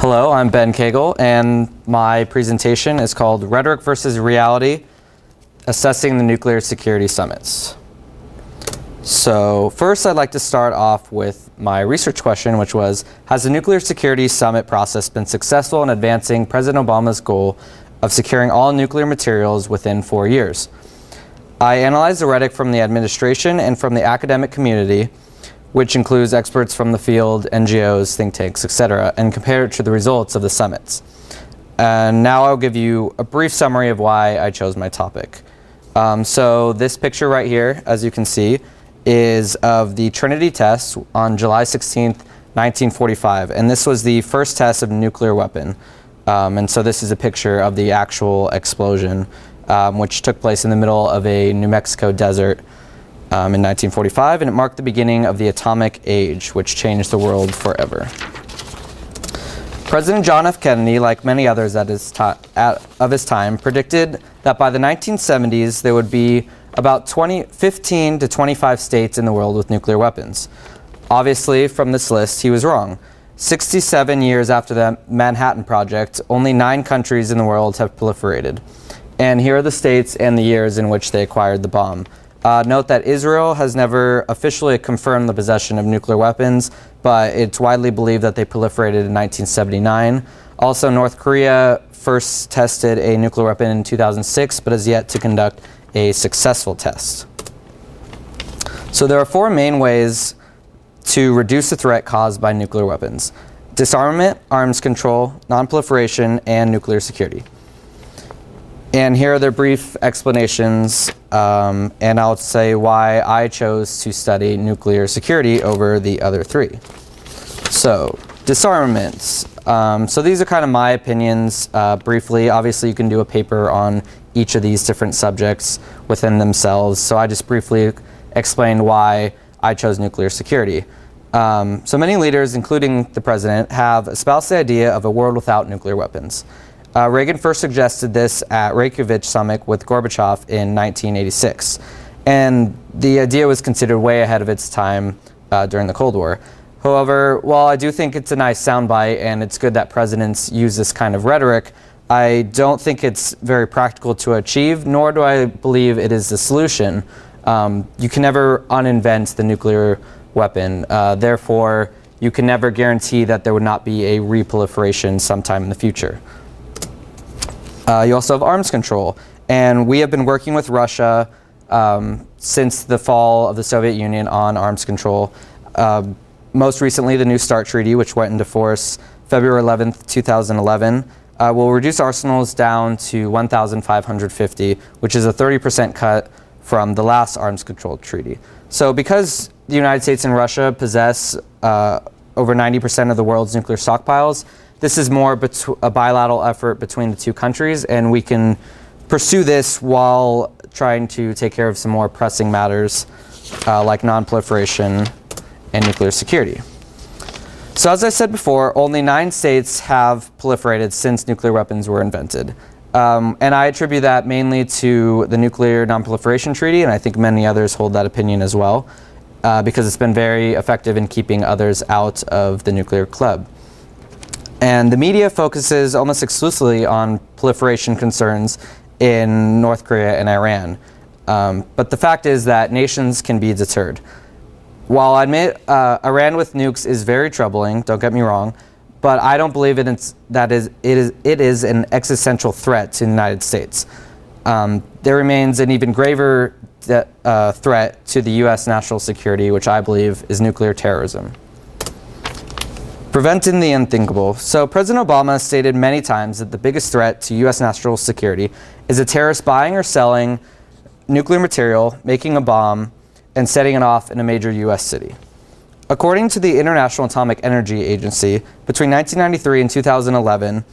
Hello, I'm Ben Kagel, and my presentation is called Rhetoric versus Reality, Assessing the Nuclear Security Summits. So first I'd like to start off with my research question, which was, has the Nuclear Security Summit process been successful in advancing President Obama's goal of securing all nuclear materials within 4 years? I analyzed the rhetoric from the administration and from the academic community, which includes experts from the field, NGOs, think tanks, etc., and compare it to the results of the summits. And now I'll give you a brief summary of why I chose my topic. So this picture right here, as you can see, is of the Trinity test on July 16th, 1945. And this was the first test of a nuclear weapon. And so this is a picture of the actual explosion, which took place in the middle of a New Mexico desert in 1945, and it marked the beginning of the atomic age, which changed the world forever. President John F. Kennedy, like many others of his time, predicted that by the 1970s there would be about 15 to 25 states in the world with nuclear weapons. Obviously, from this list, he was wrong. 67 years after the Manhattan Project, only 9 countries in the world have proliferated. And here are the states and the years in which they acquired the bomb. Note that Israel has never officially confirmed the possession of nuclear weapons, but it's widely believed that they proliferated in 1979. Also, North Korea first tested a nuclear weapon in 2006, but has yet to conduct a successful test. So there are 4 main ways to reduce the threat caused by nuclear weapons: disarmament, arms control, non-proliferation, and nuclear security. And here are their brief explanations, and I'll say why I chose to study nuclear security over the other 3. So, disarmaments. So these are kind of my opinions briefly. Obviously, you can do a paper on each of these different subjects within themselves. So I just briefly explained why I chose nuclear security. So many leaders, including the president, have espoused the idea of a world without nuclear weapons. Reagan first suggested this at Reykjavik summit with Gorbachev in 1986. And the idea was considered way ahead of its time during the Cold War. However, while I do think it's a nice soundbite and it's good that presidents use this kind of rhetoric, I don't think it's very practical to achieve, nor do I believe it is the solution. You can never uninvent the nuclear weapon. Therefore, you can never guarantee that there would not be a reproliferation sometime in the future. You also have arms control, and we have been working with Russia since the fall of the Soviet Union on arms control. Most recently, the New START Treaty, which went into force February 11th, 2011, will reduce arsenals down to 1,550, which is a 30% cut from the last arms control treaty. So because the United States and Russia possess over 90% of the world's nuclear stockpiles, this is more a bilateral effort between the 2 countries, and we can pursue this while trying to take care of some more pressing matters like non-proliferation and nuclear security. So as I said before, only 9 states have proliferated since nuclear weapons were invented. And I attribute that mainly to the Nuclear Non-Proliferation Treaty, and I think many others hold that opinion as well, because it's been very effective in keeping others out of the nuclear club. And the media focuses almost exclusively on proliferation concerns in North Korea and Iran. But the fact is that nations can be deterred. While I admit Iran with nukes is very troubling, don't get me wrong, but I don't believe it is an existential threat to the United States. There remains an even graver threat to the U.S. national security, which I believe is nuclear terrorism. Preventing the unthinkable. So President Obama stated many times that the biggest threat to U.S. national security is a terrorist buying or selling nuclear material, making a bomb, and setting it off in a major U.S. city. According to the International Atomic Energy Agency, between 1993 and 2011,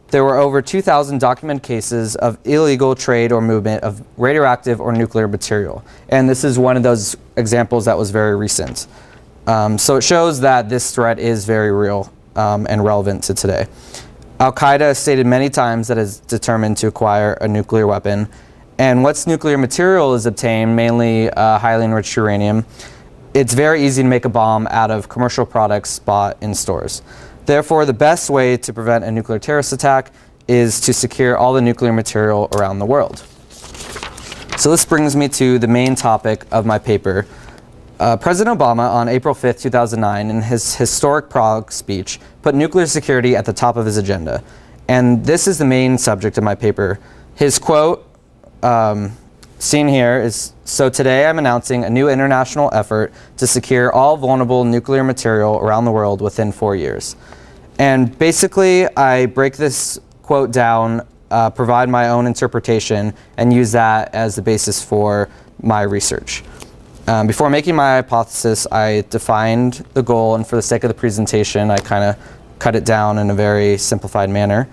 there were over 2,000 documented cases of illegal trade or movement of radioactive or nuclear material. And this is one of those examples that was very recent. So it shows that this threat is very real and relevant to today. Al-Qaeda has stated many times that it is determined to acquire a nuclear weapon. And once nuclear material is obtained, mainly highly enriched uranium, it's very easy to make a bomb out of commercial products bought in stores. Therefore, the best way to prevent a nuclear terrorist attack is to secure all the nuclear material around the world. So this brings me to the main topic of my paper. President Obama, on April 5th, 2009, in his historic Prague speech, put nuclear security at the top of his agenda. And this is the main subject of my paper. His quote, seen here, is, "So today I'm announcing a new international effort to secure all vulnerable nuclear material around the world within 4 years." And basically, I break this quote down, provide my own interpretation, and use that as the basis for my research. Before making my hypothesis, I defined the goal, and for the sake of the presentation, I kind of cut it down in a very simplified manner.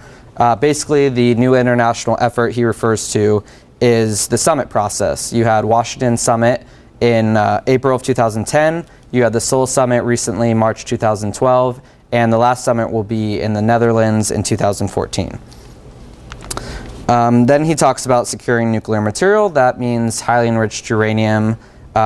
Basically, the new international effort he refers to is the summit process. You had Washington Summit in April of 2010. You had the Seoul Summit recently, March 2012, and the last summit will be in the Netherlands in 2014. Then he talks about securing nuclear material. That means highly enriched uranium,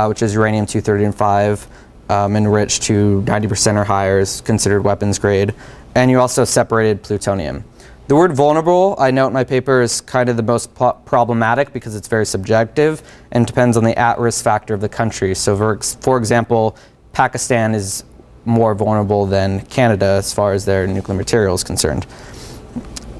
which is uranium-235, enriched to 90% or higher, is considered weapons grade. And you also separated plutonium. The word vulnerable, I note in my paper, is kind of the most problematic because it's very subjective and depends on the at-risk factor of the country. So for example, Pakistan is more vulnerable than Canada as far as their nuclear material is concerned.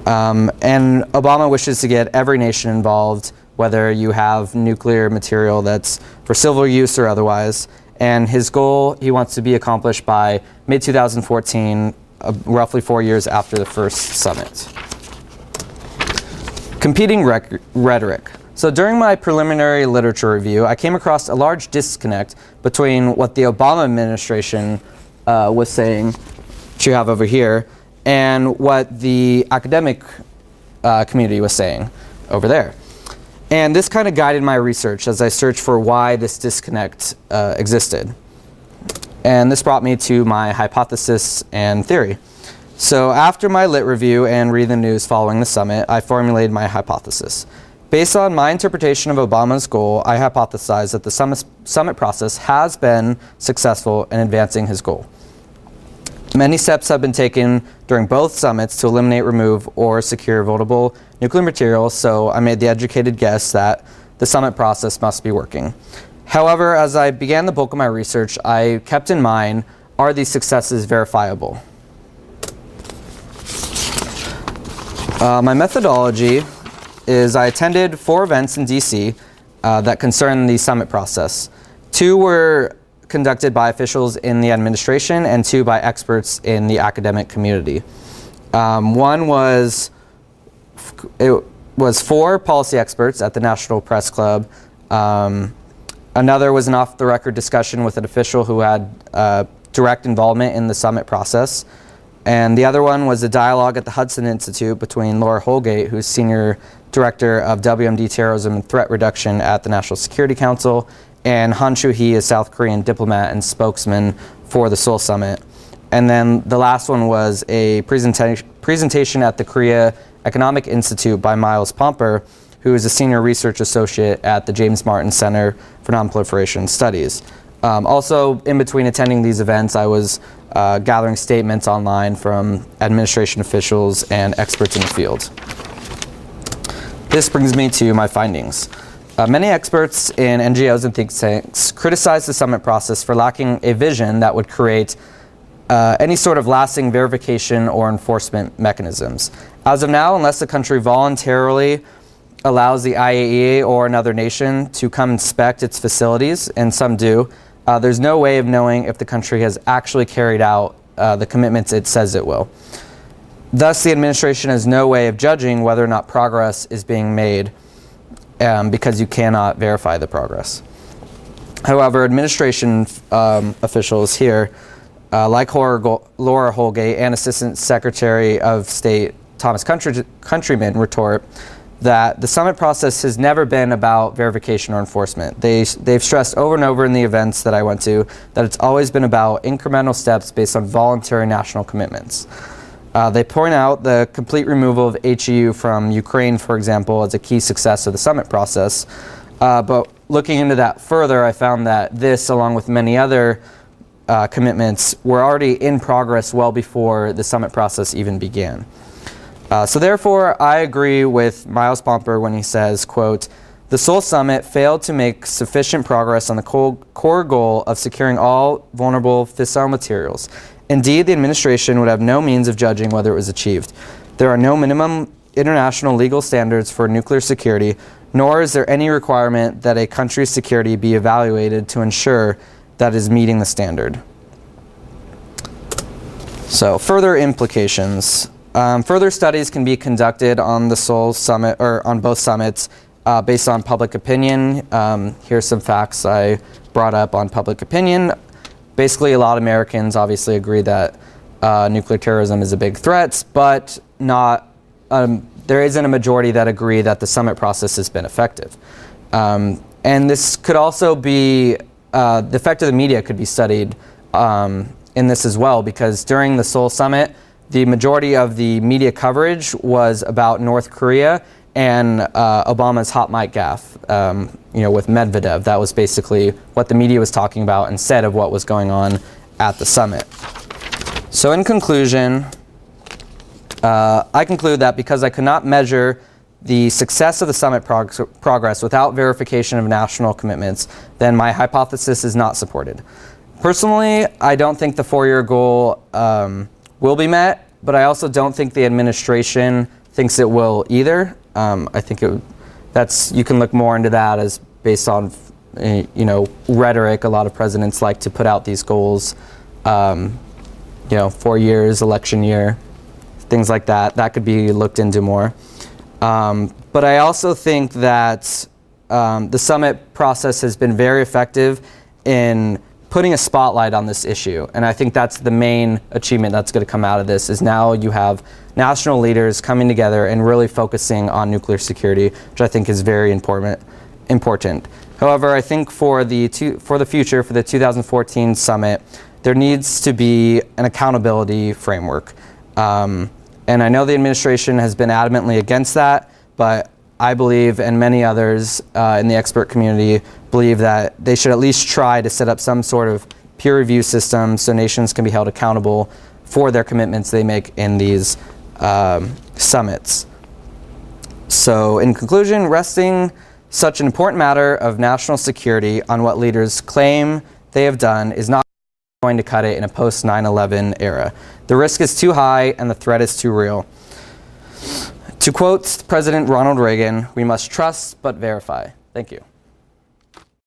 And Obama wishes to get every nation involved, whether you have nuclear material that's for civil use or otherwise. And his goal, he wants to be accomplished by mid-2014, roughly 4 years after the first summit. Competing rhetoric. So during my preliminary literature review, I came across a large disconnect between what the Obama administration was saying, which you have over here, and what the academic community was saying over there. And this kind of guided my research as I searched for why this disconnect existed. And this brought me to my hypothesis and theory. So after my lit review and reading the news following the summit, I formulated my hypothesis. Based on my interpretation of Obama's goal, I hypothesized that the summit process has been successful in advancing his goal. Many steps have been taken during both summits to eliminate, remove, or secure vulnerable nuclear materials, so I made the educated guess that the summit process must be working. However, as I began the bulk of my research, I kept in mind, are these successes verifiable? My methodology is I attended 4 events in DC that concern the summit process. 2 were conducted by officials in the administration and 2 by experts in the academic community. One was 4 policy experts at the National Press Club. Another was an off-the-record discussion with an official who had direct involvement in the summit process. And the other one was a dialogue at the Hudson Institute between Laura Holgate, who's Senior Director of WMD Terrorism and Threat Reduction at the National Security Council, and Han Shu-hee, a South Korean diplomat and spokesman for the Seoul Summit. And then the last one was a presentation at the Korea Economic Institute by Miles Pomper, who is a Senior Research Associate at the James Martin Center for Nonproliferation Studies. Also, in between attending these events, I was gathering statements online from administration officials and experts in the field. This brings me to my findings. Many experts in NGOs and think tanks criticize the summit process for lacking a vision that would create any sort of lasting verification or enforcement mechanisms. As of now, unless a country voluntarily allows the IAEA or another nation to come inspect its facilities, and some do, there's no way of knowing if the country has actually carried out the commitments it says it will. Thus, the administration has no way of judging whether or not progress is being made because you cannot verify the progress. However, administration officials here, like Laura Holgate and Assistant Secretary of State Thomas Countryman, retort that the summit process has never been about verification or enforcement. They've stressed over and over in the events that I went to that it's always been about incremental steps based on voluntary national commitments. They point out the complete removal of HEU from Ukraine, for example, as a key success of the summit process. But looking into that further, I found that this, along with many other commitments were already in progress well before the summit process even began. So therefore, I agree with Miles Pomper when he says, quote, "The Seoul Summit failed to make sufficient progress on the core goal of securing all vulnerable fissile materials. Indeed, the administration would have no means of judging whether it was achieved. There are no minimum international legal standards for nuclear security, nor is there any requirement that a country's security be evaluated to ensure that it is meeting the standard." So, further implications. Further studies can be conducted on the Seoul Summit, or on both summits, based on public opinion. Here's some facts I brought up on public opinion. Basically, a lot of Americans obviously agree that nuclear terrorism is a big threat, but not, there isn't a majority that agree that the summit process has been effective. And this could also be, the effect of the media could be studied in this as well, because during the Seoul Summit, the majority of the media coverage was about North Korea and Obama's hot mic gaffe, with Medvedev. That was basically what the media was talking about instead of what was going on at the summit. So in conclusion, I conclude that because I could not measure the success of the summit progress without verification of national commitments, then my hypothesis is not supported. Personally, I don't think the 4-year goal will be met, but I also don't think the administration thinks it will either. I think you can look more into that as based on rhetoric. A lot of presidents like to put out these goals, 4 years, election year, things like that. That could be looked into more. But I also think that the summit process has been very effective in putting a spotlight on this issue. And I think that's the main achievement that's going to come out of this, is now you have national leaders coming together and really focusing on nuclear security, which I think is very important. However, I think for the future, for the 2014 summit, there needs to be an accountability framework. And I know the administration has been adamantly against that, but I believe, and many others in the expert community believe, that they should at least try to set up some sort of peer review system so nations can be held accountable for their commitments they make in these summits. So in conclusion, resting such an important matter of national security on what leaders claim they have done is not going to cut it in a post-9/11 era. The risk is too high and the threat is too real. To quote President Ronald Reagan, "We must trust but verify." Thank you.